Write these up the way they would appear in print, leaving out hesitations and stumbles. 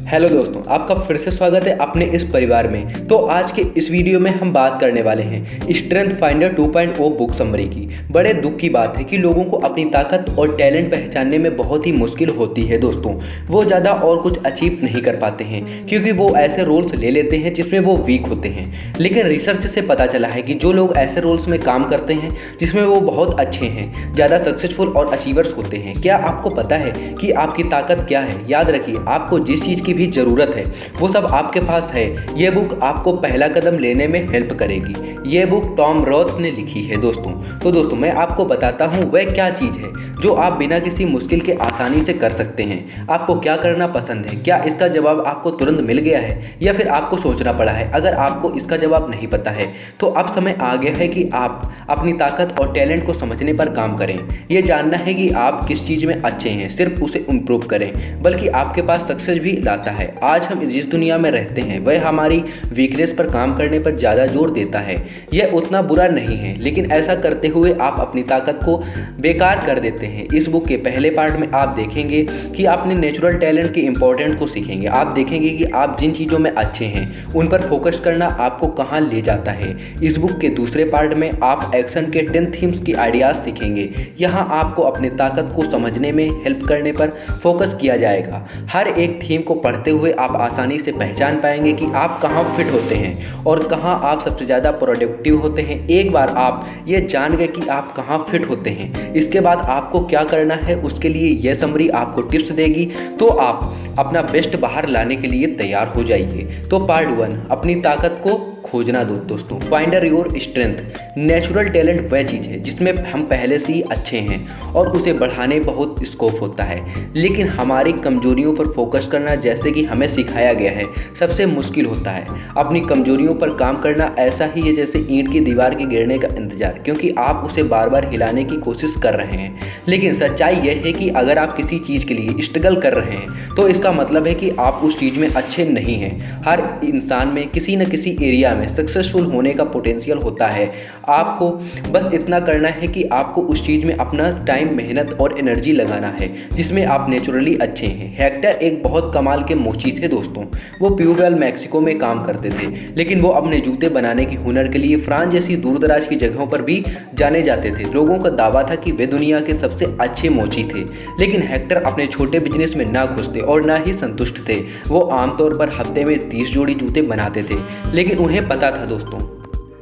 Hello दोस्तों, आपका फिर से स्वागत है अपने इस परिवार में। तो आज के इस वीडियो में हम बात करने वाले हैं स्ट्रेंथ फाइंडर 2.0 बुक समरी की। बड़े दुख की बात है कि लोगों को अपनी ताकत और टैलेंट पहचानने में बहुत ही मुश्किल होती है दोस्तों। वो ज़्यादा और कुछ अचीव नहीं कर पाते हैं क्योंकि वो ऐसे रोल्स ले लेते हैं जिसमें वो वीक होते हैं। लेकिन रिसर्च से पता चला है कि जो लोग ऐसे रोल्स में काम करते हैं जिसमें वो बहुत अच्छे हैं, ज़्यादा सक्सेसफुल और अचीवर्स होते हैं। क्या आपको पता है कि आपकी ताकत क्या है? याद रखिए, आपको जिस चीज़ की भी ज़रूरत है वो सब आपके पास है। ये बुक आपको पहला कदम लेने में हेल्प करेगी। ये बुक टॉम रॉथ ने लिखी है दोस्तों। तो दोस्तों, मैं आपको बताता हूँ वह क्या चीज़ है जो आप बिना किसी मुश्किल के आसानी से कर सकते हैं। आपको क्या करना पसंद है? क्या इसका जवाब आपको तुरंत मिल गया है या फिर आपको सोचना पड़ा है? अगर आपको इसका जवाब नहीं पता है तो अब समय आ गया है कि आप अपनी ताकत और टैलेंट को समझने पर काम करें। ये जानना है कि आप किस चीज़ में अच्छे हैं, सिर्फ उसे इम्प्रूव करें, बल्कि आपके पास सक्सेस भी लाता है। आज हम जिस दुनिया में रहते हैं वह हमारी वीकनेस पर काम करने पर ज़्यादा जोर देता है। यह उतना बुरा नहीं है, लेकिन ऐसा करते हुए आप अपनी ताकत को बेकार कर देते हैं। इस बुक के पहले पार्ट में आप देखेंगे कि अपने नेचुरल टैलेंट के इंपॉर्टेंट को सीखेंगे। आप देखेंगे कि आप जिन चीज़ों में अच्छे हैं उन पर फोकस करना आपको कहाँ ले जाता है। इस बुक के दूसरे पार्ट में आप एक्शन के 10 थीम्स की आइडियाज़ सीखेंगे। यहाँ आपको अपनी ताकत को समझने में हेल्प करने पर फोकस किया जाएगा। हर एक थीम को पढ़ते हुए आप आसानी से पहचान पाएंगे कि आप कहाँ फिट होते हैं और कहाँ आप सबसे ज़्यादा प्रोडक्टिव होते हैं। एक बार आप ये जान गए कि आप कहाँ फिट होते हैं, इसके बाद आपको क्या करना है उसके लिए यह समरी आपको टिप्स देगी। तो आप अपना बेस्ट बाहर लाने के लिए तैयार हो जाइए। तो पार्ट 1, अपनी ताकत को खोजना दो दोस्तों। Finder your strength. Natural talent वह चीज़ है जिसमें हम पहले से ही अच्छे हैं और उसे बढ़ाने बहुत स्कोप होता है, लेकिन हमारी कमजोरियों पर फोकस करना, जैसे कि हमें सिखाया गया है, सबसे मुश्किल होता है। अपनी कमजोरियों पर काम करना ऐसा ही है जैसे ईंट की दीवार के गिरने का इंतजार, क्योंकि आप उसे बार बार हिलाने की कोशिश कर रहे हैं। लेकिन सच्चाई यह है कि अगर आप किसी चीज़ के लिए स्ट्रगल कर रहे हैं तो इसका मतलब है कि आप उस चीज़ में अच्छे नहीं हैं। हर इंसान में किसी न किसी एरिया में सक्सेसफुल होने का पोटेंशियल होता है। आपको बस इतना करना है कि आपको उस चीज़ में अपना टाइम, मेहनत और एनर्जी लगाना है जिसमें आप नेचुरली अच्छे हैं। हेक्टर एक बहुत कमाल के मोची थे दोस्तों। वो प्यूबेल मैक्सिको में काम करते थे, लेकिन वो अपने जूते बनाने की हुनर के लिए फ्रांस जैसी दूर दराज की जगहों पर भी जाने जाते थे। लोगों का दावा था कि वे दुनिया के सबसे अच्छे मोची थे, लेकिन हेक्टर अपने छोटे बिजनेस में ना खुश थे और ना ही संतुष्ट थे। वो आमतौर पर हफ्ते में 30 जोड़ी जूते बनाते थे, लेकिन उन्हें पता था दोस्तों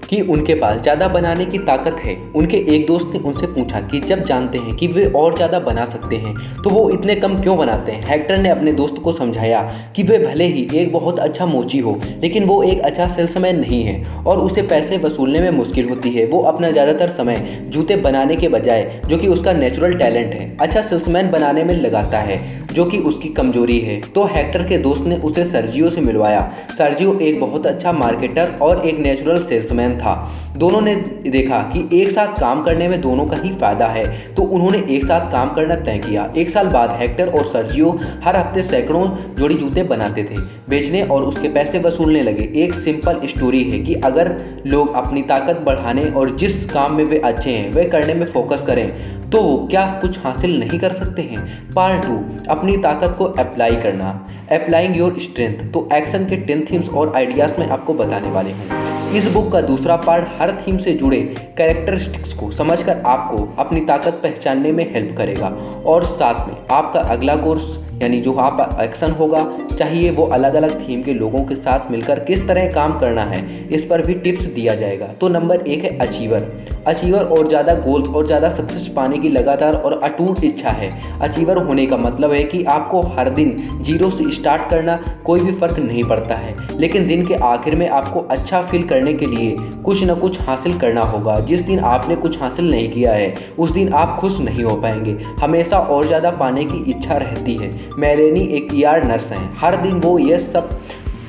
कि उनके पास ज़्यादा बनाने की ताकत है। उनके एक दोस्त ने उनसे पूछा कि जब जानते हैं कि वे और ज़्यादा बना सकते हैं तो वो इतने कम क्यों बनाते हैं। हेक्टर ने अपने दोस्त को समझाया कि वे भले ही एक बहुत अच्छा मोची हो, लेकिन वो एक अच्छा सेल्समैन नहीं है और उसे पैसे वसूलने में मुश्किल होती है। वो अपना ज़्यादातर समय जूते बनाने के बजाय, जो कि उसका नेचुरल टैलेंट है, अच्छा सेल्समैन बनाने में लगाता है, जो कि उसकी कमजोरी है। तो हेक्टर के दोस्त ने उसे सर्जियो से मिलवाया। सर्जियो एक बहुत अच्छा मार्केटर और एक नेचुरल सेल्समैन था। दोनों ने देखा कि एक साथ काम करने में दोनों का ही फायदा है, तो उन्होंने एक साथ काम करना तय किया। 1 साल बाद हेक्टर और सर्जियो हर हफ्ते सैकड़ों जोड़ी जूते बनाते थे, बेचने और उसके पैसे वसूलने लगे। एक सिंपल स्टोरी है कि अगर लोग अपनी ताकत बढ़ाने और जिस काम में वे अच्छे हैं वे करने में फोकस करें तो क्या कुछ हासिल नहीं कर सकते हैं। पार्ट 2, अपनी ताकत को अप्लाई करना। Applying your strength. तो एक्शन के 10 थीम्स और आइडियाज़ मैं आपको बताने वाले हूँ। इस बुक का दूसरा पार्ट हर थीम से जुड़े कैरेक्टरिस्टिक्स को समझकर आपको अपनी ताकत पहचानने में हेल्प करेगा, और साथ में आपका अगला कोर्स यानी जो आप एक्शन होगा, चाहिए वो अलग अलग थीम के लोगों के साथ मिलकर किस तरह काम करना है, इस पर भी टिप्स दिया जाएगा। तो नंबर 1 है अचीवर। अचीवर और ज़्यादा गोल्स और ज़्यादा सक्सेस पाने की लगातार और अटूट इच्छा है। अचीवर होने का मतलब है कि आपको हर दिन 0 से स्टार्ट करना कोई भी फर्क नहीं पड़ता है, लेकिन दिन के आखिर में आपको अच्छा फील करने के लिए कुछ न कुछ हासिल करना होगा। जिस दिन आपने कुछ हासिल नहीं किया है उस दिन आप खुश नहीं हो पाएंगे। हमेशा और ज़्यादा पाने की इच्छा रहती है। मेलेनी एक ER नर्स हैं। हर दिन वो ये सब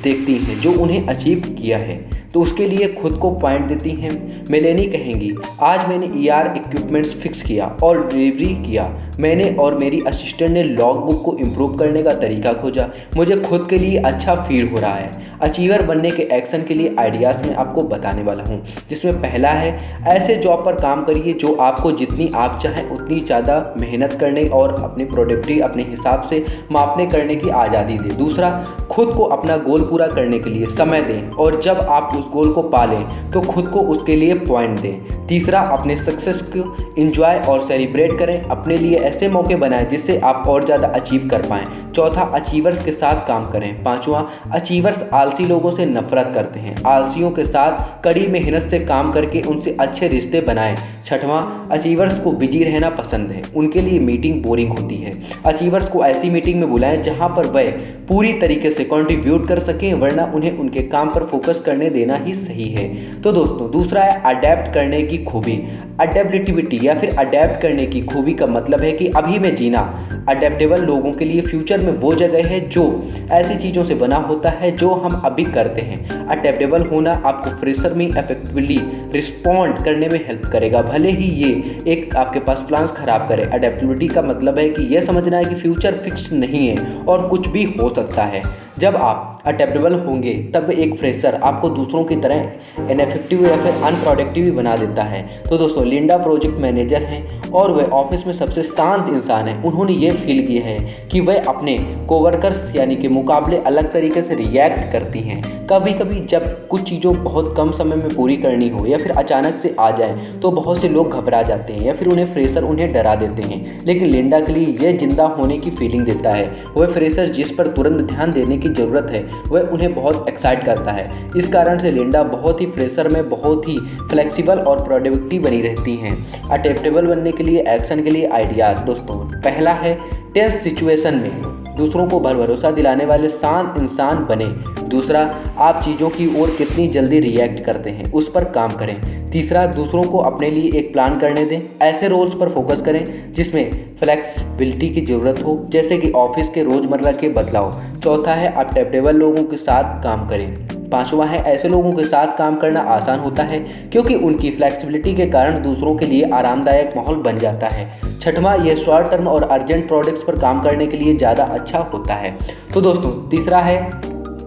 देखती हैं जो उन्हें अचीव किया है। तो उसके लिए खुद को पॉइंट देती हैं। मेलेनी कहेंगी, आज मैंने ER इक्विपमेंट्स फिक्स किया और डिलीवरी किया। मैंने और मेरी असिस्टेंट ने लॉग बुक को इम्प्रूव करने का तरीका खोजा। मुझे खुद के लिए अच्छा फील हो रहा है। अचीवर बनने के एक्शन के लिए आइडियाज़ मैं आपको बताने वाला हूँ, जिसमें पहला है, ऐसे जॉब पर काम करिए जो आपको जितनी आप चाहें उतनी ज़्यादा मेहनत करने और अपनी प्रोडक्टिविटी अपने हिसाब से मापने करने की आज़ादी दें। दूसरा, खुद को अपना गोल पूरा करने के लिए समय दें और जब आप उस गोल को पा लें तो खुद को उसके लिए पॉइंट दें। तीसरा, अपने सक्सेस को एंजॉय और सेलिब्रेट करें। अपने लिए ऐसे मौके बनाएं जिससे आप और ज़्यादा अचीव कर पाएँ। चौथा, अचीवर्स के साथ काम करें। पाँचवा, अचीवर्स आलसी लोगों से नफरत करते हैं। आलसियों के साथ कड़ी मेहनत से काम करके उनसे अच्छे रिश्ते बनाएं। छठवां, अचीवर्स को बिजी रहना पसंद है। उनके लिए मीटिंग बोरिंग होती है। अचीवर्स को ऐसी मीटिंग में बुलाएं जहां पर वह पूरी तरीके से कंट्रीब्यूट कर सकें, वरना उन्हें उनके काम पर फोकस करने देना ही सही है। तो दोस्तों, दूसरा है अडेप्ट करने की खूबी। अडेप्टिबिलिटी या फिर अडेप्ट करने की खूबी का मतलब है कि अभी में जीना। अडेप्टेबल लोगों के लिए फ्यूचर में वो जगह है जो ऐसी चीज़ों से बना होता है जो हम अभी करते हैं। अडेप्टेबल होना आपको फ्रेशर में इफेक्टिवली रिस्पॉन्ड करने में हेल्प करेगा, भले ही ये एक आपके पास प्लान्स खराब करे। अडेप्टेबिलिटी का मतलब है कि यह समझना है कि फ्यूचर फिक्स्ड नहीं है और कुछ भी हो सकता है। जब आप अडेप्टेबल होंगे तब एक फ्रेशर आपको दूसरों की तरह इनएफेक्टिव या फिर अनप्रोडक्टिव बना देता है। तो दोस्तों, लिंडा प्रोजेक्ट मैनेजर हैं और वह ऑफिस में सबसे शांत इंसान है। उन्होंने ये फील किया है कि वह अपने कोवर्कर्स यानी कि मुकाबले अलग तरीके से रिएक्ट करती हैं। कभी कभी जब कुछ चीज़ों बहुत कम समय में पूरी करनी हो या फिर अचानक से आ जाए तो बहुत से लोग घबरा जाते हैं या फिर उन्हें फ्रेशर उन्हें डरा देते हैं, लेकिन लिंडा के लिए यह जिंदा होने की फीलिंग देता है। वह फ्रेशर जिस पर तुरंत ध्यान देने की ज़रूरत है वह उन्हें बहुत एक्साइट करता है। इस कारण से लिंडा बहुत ही फ्रेशर में बहुत ही फ्लेक्सिबल और प्रोडक्टिव बनी रहती हैं। अडेप्टेबल बनने के लिए एक्शन के लिए आइडियाज़ दोस्तों, पहला है, टेंस सिचुएशन में दूसरों को भरोसा दिलाने वाले शांत इंसान बने। दूसरा, आप चीज़ों की ओर कितनी जल्दी रिएक्ट करते हैं उस पर काम करें। तीसरा, दूसरों को अपने लिए एक प्लान करने दें। ऐसे रोल्स पर फोकस करें जिसमें फ्लेक्सिबिलिटी की ज़रूरत हो, जैसे कि ऑफिस के रोज़मर्रा के बदलाव। चौथा है, अडेप्टेबल लोगों के साथ काम करें। पांचवा है, ऐसे लोगों के साथ काम करना आसान होता है क्योंकि उनकी फ्लेक्सिबिलिटी के कारण दूसरों के लिए आरामदायक माहौल बन जाता है। छठवां, ये शॉर्ट टर्म और अर्जेंट प्रोडक्ट्स पर काम करने के लिए ज़्यादा अच्छा होता है। तो दोस्तों, तीसरा है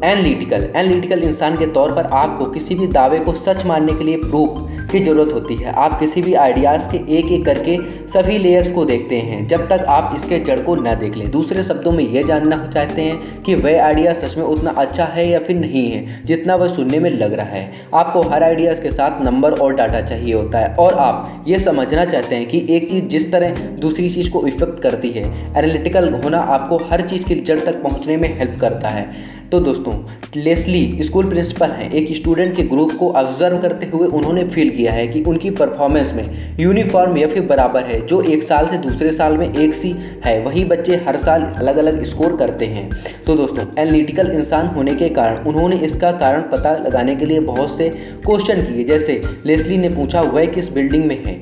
एनालिटिकल इंसान के तौर पर आपको किसी भी दावे को सच मानने के लिए प्रूफ की ज़रूरत होती है। आप किसी भी आइडियाज़ के एक एक करके सभी लेयर्स को देखते हैं जब तक आप इसके जड़ को न देख लें। दूसरे शब्दों में ये जानना चाहते हैं कि वह आइडिया सच में उतना अच्छा है या फिर नहीं है जितना वह सुनने में लग रहा है। आपको हर आइडियाज़ के साथ नंबर और डाटा चाहिए होता है और आप ये समझना चाहते हैं कि एक चीज़ जिस तरह दूसरी चीज़ को इफेक्ट करती है। एनालिटिकल होना आपको हर चीज़ की जड़ तक पहुँचने में हेल्प करता है। तो दोस्तों, लेस्ली स्कूल प्रिंसिपल हैं। एक स्टूडेंट के ग्रुप को ऑब्जर्व करते हुए उन्होंने फील किया है कि उनकी परफॉर्मेंस में यूनिफॉर्म या फिर बराबर है, जो एक साल से दूसरे साल में एक सी है। वही बच्चे हर साल अलग अलग स्कोर करते हैं। तो दोस्तों, एनालिटिकल इंसान होने के कारण उन्होंने इसका कारण पता लगाने के लिए बहुत से क्वेश्चन किए। जैसे लेस्ली ने पूछा, वह किस बिल्डिंग में है,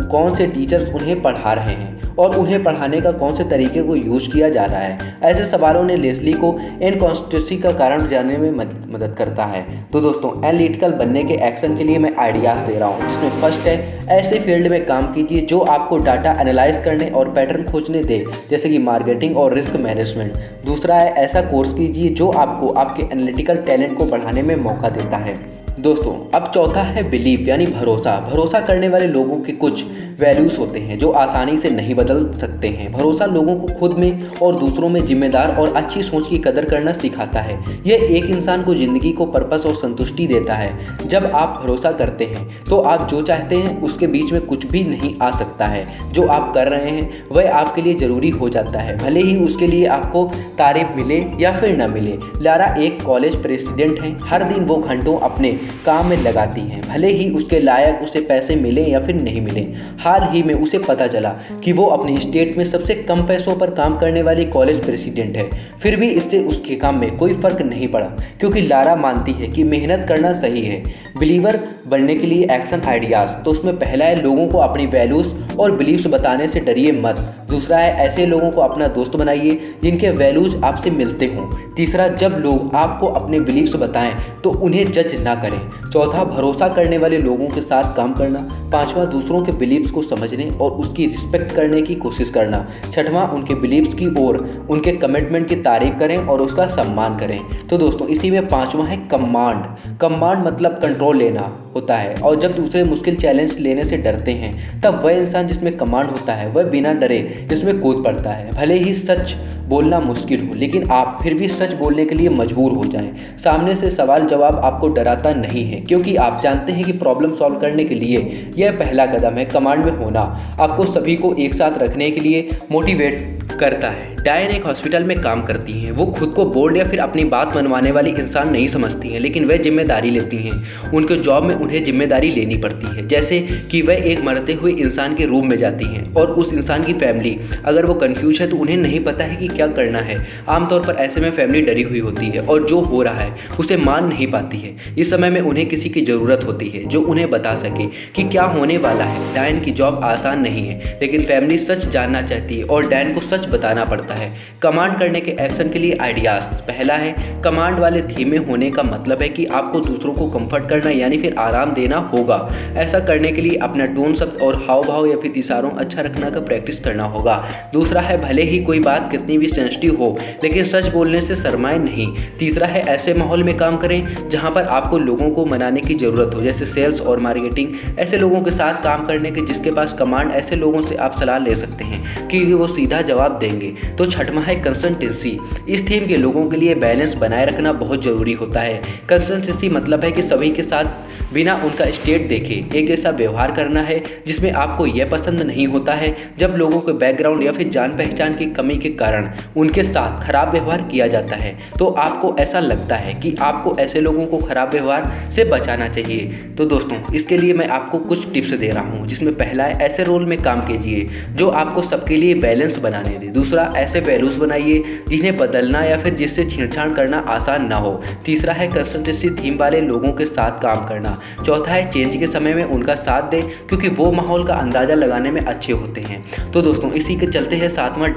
कौन से टीचर्स उन्हें पढ़ा रहे हैं और उन्हें पढ़ाने का कौन से तरीके को यूज़ किया जा रहा है। ऐसे सवालों ने लेस्ली को इनकॉन्सिस्टेंसी का कारण जानने में मदद करता है। तो दोस्तों, एनालिटिकल बनने के एक्शन के लिए मैं आइडियाज़ दे रहा हूँ, जिसमें फर्स्ट है, ऐसे फील्ड में काम कीजिए जो आपको डाटा एनालाइज करने और पैटर्न खोजने दे, जैसे कि मार्केटिंग और रिस्क मैनेजमेंट। दूसरा है, ऐसा कोर्स कीजिए जो आपको आपके एनालिटिकल टैलेंट को बढ़ाने में मौका देता है। दोस्तों, अब चौथा है बिलीव यानी भरोसा करने वाले लोगों के कुछ वैल्यूज़ होते हैं जो आसानी से नहीं बदल सकते हैं। भरोसा लोगों को खुद में और दूसरों में जिम्मेदार और अच्छी सोच की कदर करना सिखाता है। यह एक इंसान को ज़िंदगी को पर्पस और संतुष्टि देता है। जब आप भरोसा करते हैं तो आप जो चाहते हैं उसके बीच में कुछ भी नहीं आ सकता है। जो आप कर रहे हैं वह आपके लिए ज़रूरी हो जाता है, भले ही उसके लिए आपको तारीफ मिले या फिर ना मिले। लारा एक कॉलेज प्रेसिडेंट हैं। हर दिन वो घंटों अपने काम में लगाती हैं, भले ही उसके लायक उसे पैसे मिले या फिर नहीं मिले। हाल ही में उसे पता चला कि वो अपनी स्टेट में सबसे कम पैसों पर काम करने वाली कॉलेज प्रेसिडेंट है। फिर भी इससे उसके काम में कोई फर्क नहीं पड़ा, क्योंकि लारा मानती है कि मेहनत करना सही है। बिलीवर बनने के लिए एक्शन आइडियाज़, तो उसमें पहला है, लोगों को अपनी वैल्यूज़ और बिलीव्स बताने से डरिए मत। दूसरा है ऐसे लोगों को अपना दोस्त बनाइए जिनके वैल्यूज़ आपसे मिलते हों। तीसरा, जब लोग आपको अपने बिलीव्स बताएं तो उन्हें जज ना करें। चौथा, भरोसा करने वाले लोगों के साथ काम करना। पांचवा, दूसरों के बिलीव्स को समझने और उसकी रिस्पेक्ट करने की कोशिश करना। छठवां, उनके बिलीव्स की और उनके कमिटमेंट की तारीफ करें और उसका सम्मान करें। तो दोस्तों इसी में पांचवा है कमांड। कमांड मतलब कंट्रोल लेना होता है, और जब दूसरे मुश्किल चैलेंज लेने से डरते हैं तब वह इंसान जिसमें कमांड होता है वह बिना डरे इसमें कूद पड़ता है। भले ही सच बोलना मुश्किल हो लेकिन आप फिर भी सच बोलने के लिए मजबूर हो जाएं। सामने से सवाल जवाब आपको डराता नहीं है क्योंकि आप जानते हैं कि प्रॉब्लम सॉल्व करने के लिए यह पहला कदम है। कमांड में होना आपको सभी को एक साथ रखने के लिए मोटिवेट करता है। डायन एक हॉस्पिटल में काम करती हैं। वो खुद को बोल्ड या फिर अपनी बात मनवाने वाली इंसान नहीं समझती हैं, लेकिन वह जिम्मेदारी लेती हैं। उनके जॉब में उन्हें जिम्मेदारी लेनी पड़ती है, जैसे कि वह एक मरते हुए इंसान के रूम में जाती हैं और उस इंसान की फैमिली अगर वो कंफ्यूज है तो उन्हें नहीं पता है कि क्या करना है। आमतौर पर ऐसे में फैमिली डरी हुई होती है और जो हो रहा है उसे मान नहीं पाती है। इस समय में उन्हें किसी की ज़रूरत होती है जो उन्हें बता सके कि क्या होने वाला है। डायन की जॉब आसान नहीं है, लेकिन फैमिली सच जानना चाहती है और डायन को सच बताना पड़ता है। कमांड करने के एक्शन के लिए आइडियाज़। पहला है, कमांड वाले थीम में होने का मतलब है कि आपको दूसरों को कंफर्ट करना यानी फिर आराम देना होगा। ऐसा करने के लिए अपना टोन, शब्द और हाव भाव या फिर इशारों अच्छा रखना का प्रैक्टिस करना होगा। दूसरा है, भले ही कोई बात कितनी भी सेंसिटिव हो लेकिन सच बोलने से शर्माए नहीं। तीसरा है, ऐसे माहौल में काम करें जहां पर आपको लोगों को मनाने की ज़रूरत हो, जैसे सेल्स और मार्केटिंग। ऐसे लोगों के साथ काम करने के जिसके पास कमांड, ऐसे लोगों से आप सलाह ले सकते हैं कि वो सीधा जवाब देंगे। तो छठवां है कंसिस्टेंसी। इस थीम के लोगों के लिए बैलेंस बनाए रखना बहुत ज़रूरी होता है। कंसिस्टेंसी मतलब है कि सभी के साथ बिना उनका स्टेट देखे एक जैसा व्यवहार करना है, जिसमें आपको यह पसंद नहीं होता है जब लोगों के बैकग्राउंड या फिर जान पहचान की कमी के कारण उनके साथ खराब व्यवहार किया जाता है। तो आपको ऐसा लगता है कि आपको ऐसे लोगों को खराब व्यवहार से बचाना चाहिए। तो दोस्तों इसके लिए मैं आपको कुछ टिप्स दे रहा हूँ, जिसमें पहला है, ऐसे रोल में काम कीजिए जो आपको सबके लिए बैलेंस बनाने दे। दूसरा, ऐसे वैल्यूज़ बनाइए जिन्हें बदलना या फिर जिससे छेड़छाड़ करना आसान ना हो। तीसरा है, कंसिस्टेंसी थीम वाले लोगों के साथ काम करना। चौथा है, चेंज के समय में उनका साथ दें क्योंकि वो माहौल का अंदाज़ा लगाने में अच्छे होते हैं। तो दोस्तों इसी के चलते है सातवां,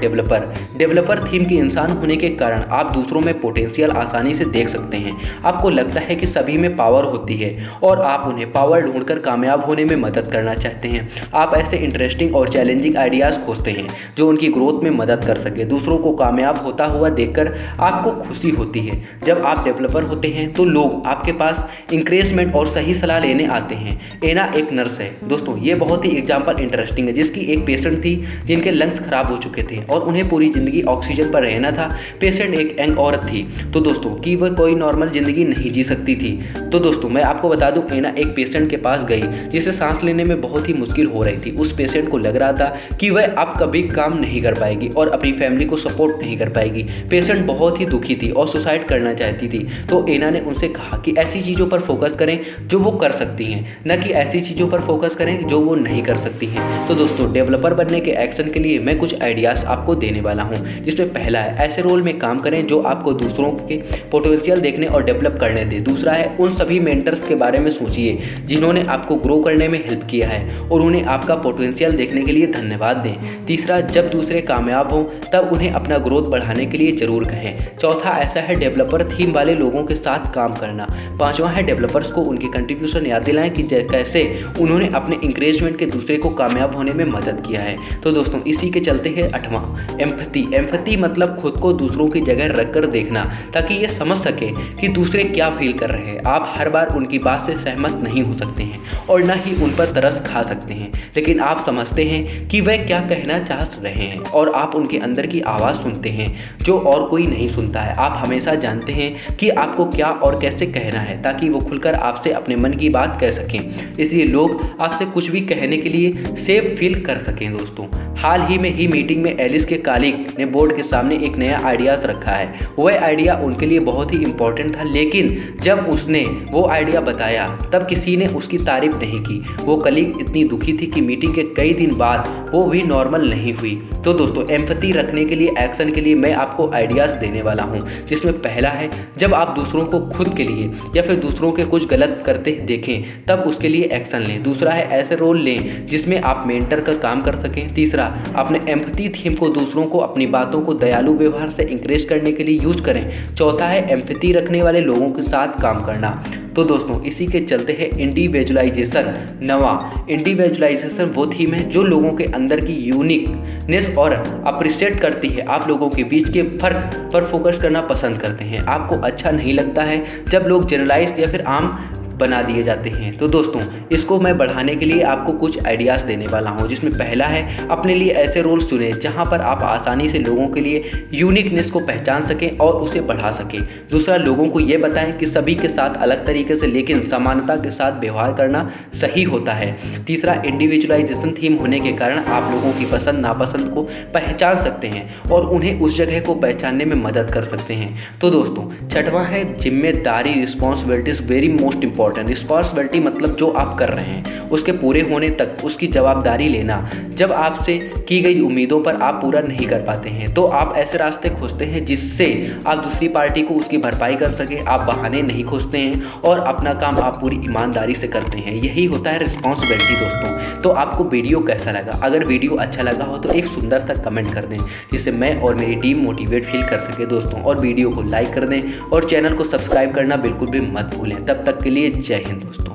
डेवलपर थीम के इंसान होने के कारण आप दूसरों में पोटेंशियल आसानी से देख सकते हैं। आपको लगता है कि सभी में पावर होती है और आप उन्हें पावर ढूंढकर कामयाब होने में मदद करना चाहते हैं। आप ऐसे इंटरेस्टिंग और चैलेंजिंग आइडियाज़ खोजते हैं जो उनकी ग्रोथ में मदद कर सके। दूसरों को कामयाब होता हुआ देखकर आपको खुशी होती है। जब आप डेवलपर होते हैं तो लोग आपके पास इंकरेजमेंट और सही सलाह लेने आते हैं। एना एक नर्स है दोस्तों, ये बहुत ही एग्जाम्पल इंटरेस्टिंग है, जिसकी एक पेशेंट थी जिनके लंग्स खराब हो चुके थे और उन्हें पूरी ज़िंदगी ऑक्सीजन पर रहना था। पेशेंट एक यंग औरत थी तो दोस्तों कि वह कोई नॉर्मल ज़िंदगी नहीं जी सकती थी। तो दोस्तों मैं आपको बता दूं, एना एक पेशेंट के पास गई जिसे सांस लेने में बहुत ही मुश्किल हो रही थी। उस पेशेंट को लग रहा था कि वह अब कभी काम नहीं कर पाएगी और अपनी फैमिली को सपोर्ट नहीं कर पाएगी। पेशेंट बहुत ही दुखी थी और सुसाइड करना चाहती थी। तो एना ने उनसे कहा कि ऐसी चीज़ों पर फोकस करें जो वो कर सकती हैं, न कि ऐसी चीज़ों पर फोकस करें जो वो नहीं कर सकती हैं। तो दोस्तों डेवलपर बनने के एक्शन के लिए मैं कुछ आइडियाज़ आपको देने वाला हूं, जिसमें पहला है, ऐसे रोल में काम करें जो आपको दूसरों के पोटेंशियल देखने और डेवलप करने दे। दूसरा है, उन सभी मेंटर्स के बारे में सोचिए जिन्होंने आपको ग्रो करने में हेल्प किया है और उन्हें आपका पोटेंशियल देखने के लिए धन्यवाद दें। तीसरा, जब दूसरे कामयाब हों तब उन्हें अपना ग्रोथ बढ़ाने के लिए ज़रूर कहें। चौथा ऐसा है, डेवलपर थीम वाले लोगों के साथ काम करना। पांचवा है, डेवलपर्स को उनकी कंट्रीब्यूशन याद दिलाएं कि कैसे उन्होंने अपने इंकरेजमेंट के दूसरे को कामयाब होने में मदद किया है। तो दोस्तों इसी के चलते है आठवां, एम्पैथी मतलब खुद को दूसरों की जगह रखकर देखना ताकि ये समझ सके कि दूसरे क्या फील कर रहे हैं। आप हर बार उनकी बात से सहमत नहीं हो सकते हैं और ना ही उन पर तरस खा सकते हैं, लेकिन आप समझते हैं कि वह क्या कहना चाह रहे हैं और आप उनके अंदर की आवाज़ सुनते हैं जो और कोई नहीं सुनता है। आप हमेशा जानते हैं कि आपको क्या और कैसे कहना है ताकि वो खुलकर आपसे अपने मन की बात कह सकें, इसलिए लोग आपसे कुछ भी कहने के लिए सेफ फील कर सकें। दोस्तों हाल ही में मीटिंग में एलिस के कालिक ने बोर्ड के सामने एक नया आइडियाज़ रखा है। वह आइडिया उनके लिए बहुत ही इंपॉर्टेंट था, लेकिन जब उसने वो आइडिया बताया तब किसी ने उसकी तारीफ नहीं की। वो कलीग इतनी दुखी थी कि मीटिंग के कई दिन बाद वो भी नॉर्मल नहीं हुई। तो दोस्तों एम्पैथी रखने करने के लिए, एक्शन के लिए मैं आपको आइडियाज़ देने वाला हूँ। जिसमें पहला है, जब आप दूसरों को खुद के लिए या फिर दूसरों के कुछ गलत करते देखें तब उसके लिए एक्शन लें। दूसरा है, ऐसे रोल लें जिसमें आप मेंटर का काम कर सकें। तीसरा, अपने एम्पैथी थीम को दूसरों को अपनी बातों को दयालु व्यवहार से इंकरेज करने के लिए यूज करें। चौथा है, एम्पैथी रखने वाले लोगों के साथ काम करना। तो दोस्तों, इसी के चलते है इंडिविजुअलाइजेशन। नवा, इंडिविजुअलाइजेशन वो थीम है जो लोगों के अंदर की यूनिकनेस और अप्रिशिएट करती है। आप लोगों के बीच के फर्क पर फोकस करना पसंद करते हैं। आपको अच्छा नहीं लगता है जब लोग जनरलाइज या फिर आम बना दिए जाते हैं। तो दोस्तों, इसको मैं बढ़ाने के लिए आपको कुछ आइडियाज़ देने वाला हूं, जिसमें पहला है, अपने लिए ऐसे रोल्स चुनें जहां पर आप आसानी से लोगों के लिए यूनिकनेस को पहचान सकें और उसे बढ़ा सकें। दूसरा, लोगों को ये बताएं कि सभी के साथ अलग तरीके से लेकिन समानता के साथ व्यवहार करना सही होता है। तीसरा, इंडिविजुअलाइजेशन थीम होने के कारण आप लोगों की पसंद नापसंद को पहचान सकते हैं और उन्हें उस जगह को पहचानने में मदद कर सकते हैं। तो दोस्तों, छठवां है, जिम्मेदारी, responsibilities very most important. Responsibility मतलब जो आप कर रहे हैं उसके पूरे होने तक उसकी जवाबदारी लेना। जब आपसे की गई उम्मीदों पर आप पूरा नहीं कर पाते हैं तो आप ऐसे रास्ते खोजते हैं जिससे आप दूसरी पार्टी को उसकी भरपाई कर सके। आप बहाने नहीं खोजते हैं और अपना काम आप पूरी ईमानदारी से करते हैं। यही होता है रिस्पॉन्सिबिलिटी दोस्तों। तो आपको वीडियो कैसा लगा? अगर वीडियो अच्छा लगा हो तो एक सुंदर सा कमेंट कर दें जिससे मैं और मेरी टीम मोटिवेट फील कर सके दोस्तों। और वीडियो को लाइक कर दें और चैनल को सब्सक्राइब करना बिल्कुल भी मत भूलें। तब तक के लिए जय हिंद दोस्तों।